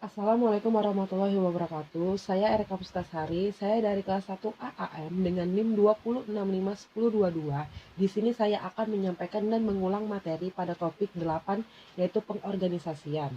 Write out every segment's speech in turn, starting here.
Assalamualaikum warahmatullahi wabarakatuh. Saya Erika Pustasari. Saya dari kelas 1 AAM dengan NIM 2065122. Di sini saya akan menyampaikan dan mengulang materi pada topik 8 yaitu pengorganisasian.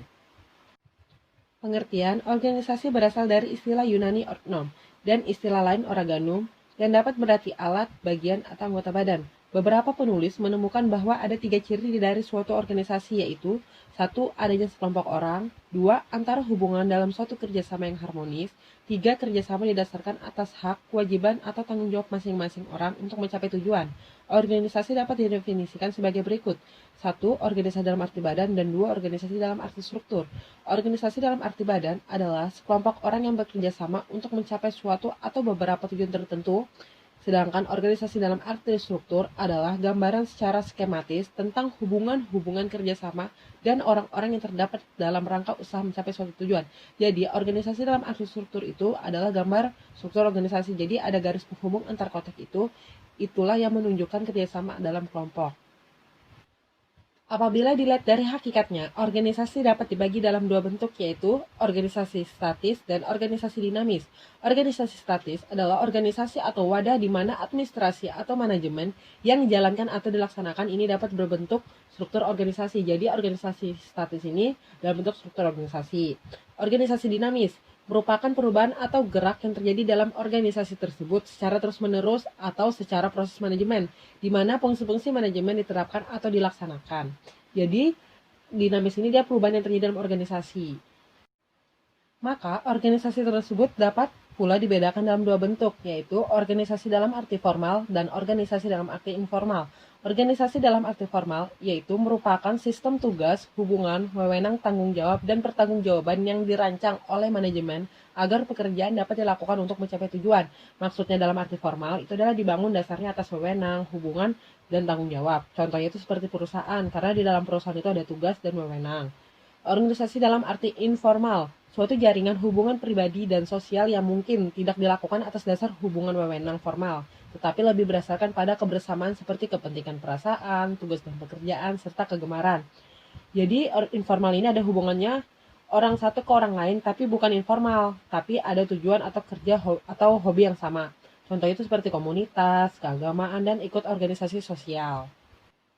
Pengertian organisasi berasal dari istilah Yunani orgnon dan istilah lain organum yang dapat berarti alat, bagian, atau anggota badan. Beberapa penulis menemukan bahwa ada 3 ciri dari suatu organisasi yaitu 1. Adanya sekelompok orang, 2. Antara hubungan dalam suatu kerjasama yang harmonis, 3. Kerjasama didasarkan atas hak, kewajiban, atau tanggung jawab masing-masing orang untuk mencapai tujuan. Organisasi dapat didefinisikan sebagai berikut. 1. Organisasi dalam arti badan, dan 2. Organisasi dalam arti struktur. Organisasi dalam arti badan adalah sekelompok orang yang bekerja sama untuk mencapai suatu atau beberapa tujuan tertentu. Sedangkan organisasi dalam arti struktur adalah gambaran secara skematis tentang hubungan-hubungan kerjasama dan orang-orang yang terdapat dalam rangka usaha mencapai suatu tujuan. Jadi, organisasi dalam arti struktur itu adalah gambar struktur organisasi. Jadi, ada garis penghubung antar kotak itu. Itulah yang menunjukkan kerjasama dalam kelompok. Apabila dilihat dari hakikatnya, organisasi dapat dibagi dalam dua bentuk yaitu organisasi statis dan organisasi dinamis. Organisasi statis adalah organisasi atau wadah di mana administrasi atau manajemen yang dijalankan atau dilaksanakan ini dapat berbentuk struktur organisasi. Jadi organisasi statis ini dalam bentuk struktur organisasi. Organisasi dinamis merupakan perubahan atau gerak yang terjadi dalam organisasi tersebut secara terus-menerus atau secara proses manajemen, di mana fungsi-fungsi manajemen diterapkan atau dilaksanakan. Jadi, dinamis ini dia perubahan yang terjadi dalam organisasi. Maka, organisasi tersebut dapat pula dibedakan dalam dua bentuk, yaitu organisasi dalam arti formal dan organisasi dalam arti informal. Organisasi dalam arti formal yaitu merupakan sistem tugas, hubungan, wewenang tanggung jawab, dan pertanggungjawaban yang dirancang oleh manajemen agar pekerjaan dapat dilakukan untuk mencapai tujuan. Maksudnya dalam arti formal itu adalah dibangun dasarnya atas wewenang, hubungan, dan tanggung jawab. Contohnya itu seperti perusahaan, karena di dalam perusahaan itu ada tugas dan wewenang. Organisasi dalam arti informal, suatu jaringan hubungan pribadi dan sosial yang mungkin tidak dilakukan atas dasar hubungan wewenang formal, tetapi lebih berdasarkan pada kebersamaan seperti kepentingan perasaan, tugas dan pekerjaan, serta kegemaran. Jadi informal ini ada hubungannya orang satu ke orang lain, tapi bukan informal, tapi ada tujuan atau kerja atau hobi yang sama. Contoh itu seperti komunitas, keagamaan, dan ikut organisasi sosial.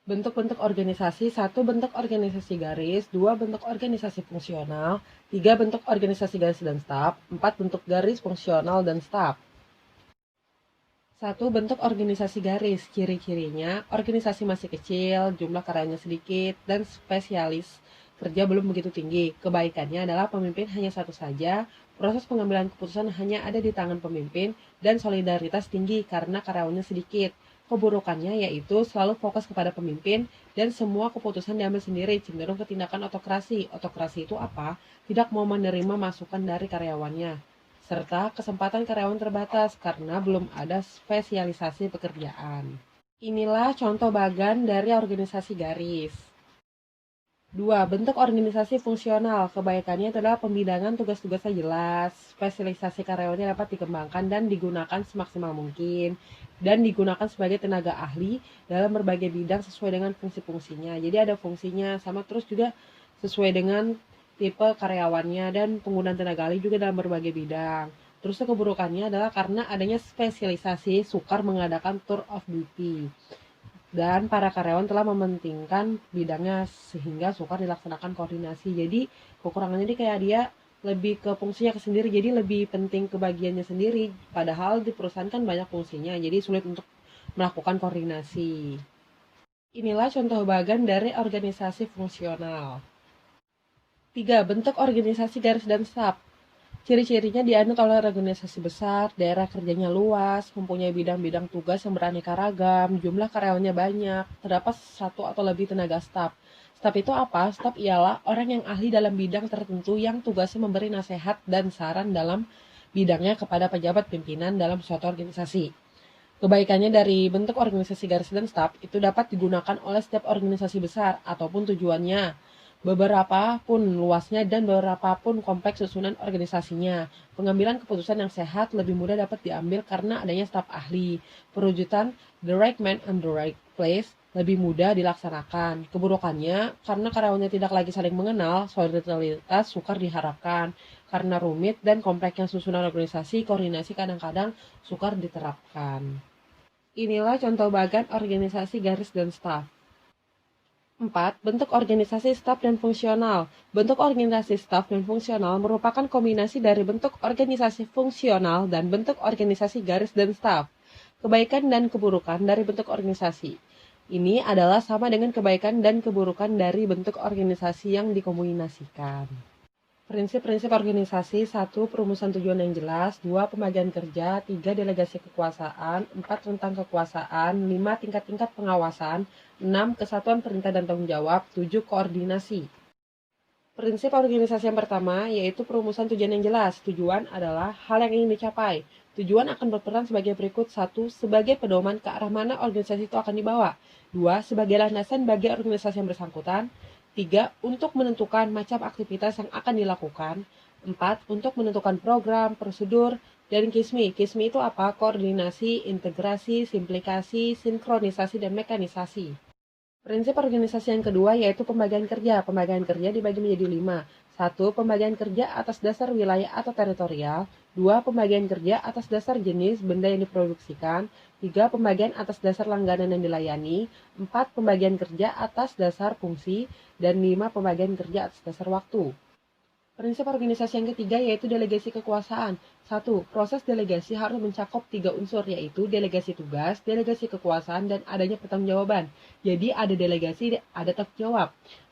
Bentuk-bentuk organisasi: 1. Bentuk organisasi garis, 2. Bentuk organisasi fungsional, 3. Bentuk organisasi garis dan staf, 4. Bentuk garis fungsional dan staf. 1. Bentuk organisasi garis. Ciri-cirinya, organisasi masih kecil, jumlah karyawannya sedikit, dan spesialis kerja belum begitu tinggi. Kebaikannya adalah pemimpin hanya satu saja, proses pengambilan keputusan hanya ada di tangan pemimpin, dan solidaritas tinggi karena karyawannya sedikit. Keburukannya yaitu selalu fokus kepada pemimpin, dan semua keputusan diambil sendiri, cenderung ke tindakan otokrasi. Otokrasi itu apa? Tidak mau menerima masukan dari karyawannya, serta kesempatan karyawan terbatas karena belum ada spesialisasi pekerjaan. Inilah contoh bagan dari organisasi garis. 2. Bentuk organisasi fungsional. Kebaikannya adalah pembidangan tugas-tugasnya jelas, spesialisasi karyawannya dapat dikembangkan dan digunakan semaksimal mungkin, dan digunakan sebagai tenaga ahli dalam berbagai bidang sesuai dengan fungsi-fungsinya. Jadi ada fungsinya, sama terus juga sesuai dengan tipe karyawannya, dan penggunaan tenaga ahli juga dalam berbagai bidang. Terus keburukannya adalah karena adanya spesialisasi, sukar mengadakan tour of duty, dan para karyawan telah mementingkan bidangnya sehingga sukar dilaksanakan koordinasi. Jadi kekurangannya ini kayak dia lebih ke fungsinya ke sendiri, jadi lebih penting ke bagiannya sendiri, padahal di perusahaan kan banyak fungsinya, jadi sulit untuk melakukan koordinasi. Inilah contoh bagan dari organisasi fungsional. 3. Bentuk organisasi garis dan staf. Ciri-cirinya dianut oleh organisasi besar, daerah kerjanya luas, mempunyai bidang-bidang tugas yang beraneka ragam, jumlah karyawannya banyak, terdapat satu atau lebih tenaga staf. Staf itu apa? Staf ialah orang yang ahli dalam bidang tertentu yang tugasnya memberi nasihat dan saran dalam bidangnya kepada pejabat pimpinan dalam suatu organisasi. Kebaikannya dari bentuk organisasi garis dan staf itu dapat digunakan oleh setiap organisasi besar ataupun tujuannya, beberapa pun luasnya dan beberapa pun kompleks susunan organisasinya. Pengambilan keputusan yang sehat lebih mudah dapat diambil karena adanya staf ahli. Perwujudan the right man and the right place lebih mudah dilaksanakan. Keburukannya, karena karyawannya tidak lagi saling mengenal, solidaritas sukar diharapkan. Karena rumit dan kompleksnya susunan organisasi, koordinasi kadang-kadang sukar diterapkan. Inilah contoh bagan organisasi garis dan staf. 4. Bentuk organisasi staf dan fungsional. Bentuk organisasi staf dan fungsional merupakan kombinasi dari bentuk organisasi fungsional dan bentuk organisasi garis dan staf. Kebaikan dan keburukan dari bentuk organisasi. Ini adalah sama dengan kebaikan dan keburukan dari bentuk organisasi yang dikombinasikan. Prinsip-prinsip organisasi: 1. Perumusan tujuan yang jelas. 2. Pembagian kerja. 3. Delegasi kekuasaan. 4. Rentang kekuasaan. 5. Tingkat-tingkat pengawasan. 6. Kesatuan perintah dan tanggung jawab. 7. Koordinasi. Prinsip organisasi yang pertama yaitu perumusan tujuan yang jelas. Tujuan adalah hal yang ingin dicapai. Tujuan akan berperan sebagai berikut. 1. Sebagai pedoman ke arah mana organisasi itu akan dibawa. 2. Sebagai landasan bagi organisasi yang bersangkutan. 3. Untuk menentukan macam aktivitas yang akan dilakukan. 4. Untuk menentukan program, prosedur, dan KISMI. KISMI itu apa? Koordinasi, integrasi, simplikasi, sinkronisasi, dan mekanisasi. Prinsip organisasi yang kedua yaitu pembagian kerja. Pembagian kerja dibagi menjadi 5. 1. Pembagian kerja atas dasar wilayah atau teritorial. 2. Pembagian kerja atas dasar jenis benda yang diproduksikan. 3. Pembagian atas dasar langganan yang dilayani. 4. Pembagian kerja atas dasar fungsi. Dan 5. Pembagian kerja atas dasar waktu. Prinsip organisasi yang ketiga yaitu delegasi kekuasaan. 1. Proses delegasi harus mencakup 3 unsur yaitu delegasi tugas, delegasi kekuasaan, dan adanya pertanggungjawaban. Jadi ada delegasi, ada tanggung jawab.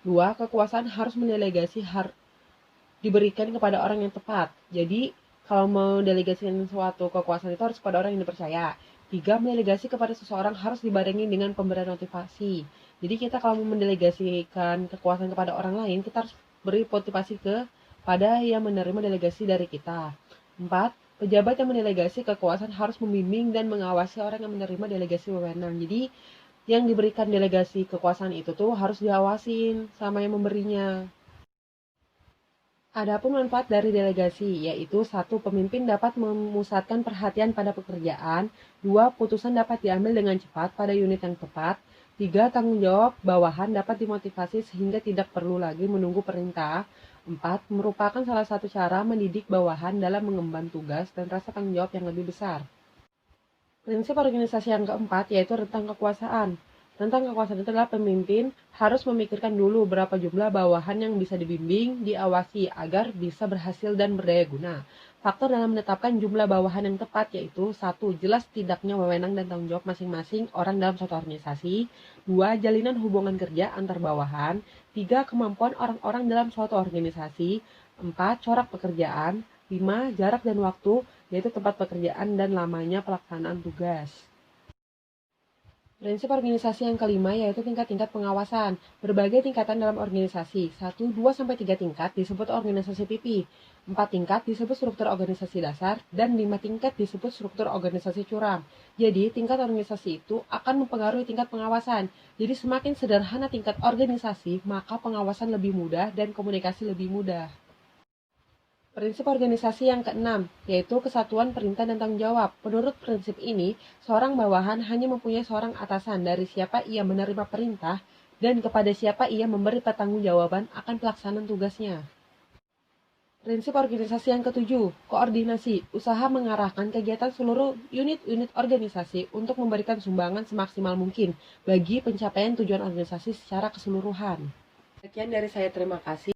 2. Kekuasaan harus mendelegasi diberikan kepada orang yang tepat. Jadi kalau mau delegasikan suatu kekuasaan itu harus kepada orang yang dipercaya. 3. Mendelegasi kepada seseorang harus dibarengi dengan pemberian motivasi. Jadi kita kalau mau mendelegasikan kekuasaan kepada orang lain, kita harus beri motivasi pada yang menerima delegasi dari kita. 4. Pejabat yang mendelegasi kekuasaan harus membimbing dan mengawasi orang yang menerima delegasi wewenang. Jadi yang diberikan delegasi kekuasaan itu tuh harus diawasin sama yang memberinya. Adapun manfaat dari delegasi, yaitu 1. Pemimpin dapat memusatkan perhatian pada pekerjaan. 2. Putusan dapat diambil dengan cepat pada unit yang tepat. 3. Tanggung jawab bawahan dapat dimotivasi sehingga tidak perlu lagi menunggu perintah. 4. Merupakan salah satu cara mendidik bawahan dalam mengemban tugas dan rasa tanggung jawab yang lebih besar. Prinsip organisasi yang keempat yaitu rentang kekuasaan. Rentang kekuasaan itu adalah pemimpin harus memikirkan dulu berapa jumlah bawahan yang bisa dibimbing, diawasi agar bisa berhasil dan berdaya guna. Faktor dalam menetapkan jumlah bawahan yang tepat yaitu 1. Jelas tidaknya wewenang dan tanggung jawab masing-masing orang dalam suatu organisasi. 2. Jalinan hubungan kerja antar bawahan. 3. Kemampuan orang-orang dalam suatu organisasi. 4. Corak pekerjaan. 5. Jarak dan waktu, yaitu tempat pekerjaan dan lamanya pelaksanaan tugas. Prinsip organisasi yang kelima yaitu tingkat-tingkat pengawasan. Berbagai tingkatan dalam organisasi. 1, 2, sampai 3 tingkat disebut organisasi pipi. 4 tingkat disebut struktur organisasi dasar. Dan 5 tingkat disebut struktur organisasi curam. Jadi, tingkat organisasi itu akan mempengaruhi tingkat pengawasan. Jadi, semakin sederhana tingkat organisasi, maka pengawasan lebih mudah dan komunikasi lebih mudah. Prinsip organisasi yang keenam, yaitu kesatuan perintah dan tanggung jawab. Menurut prinsip ini, seorang bawahan hanya mempunyai seorang atasan dari siapa ia menerima perintah dan kepada siapa ia memberi pertanggungjawaban akan pelaksanaan tugasnya. Prinsip organisasi yang ketujuh, koordinasi, usaha mengarahkan kegiatan seluruh unit-unit organisasi untuk memberikan sumbangan semaksimal mungkin bagi pencapaian tujuan organisasi secara keseluruhan. Sekian dari saya, terima kasih.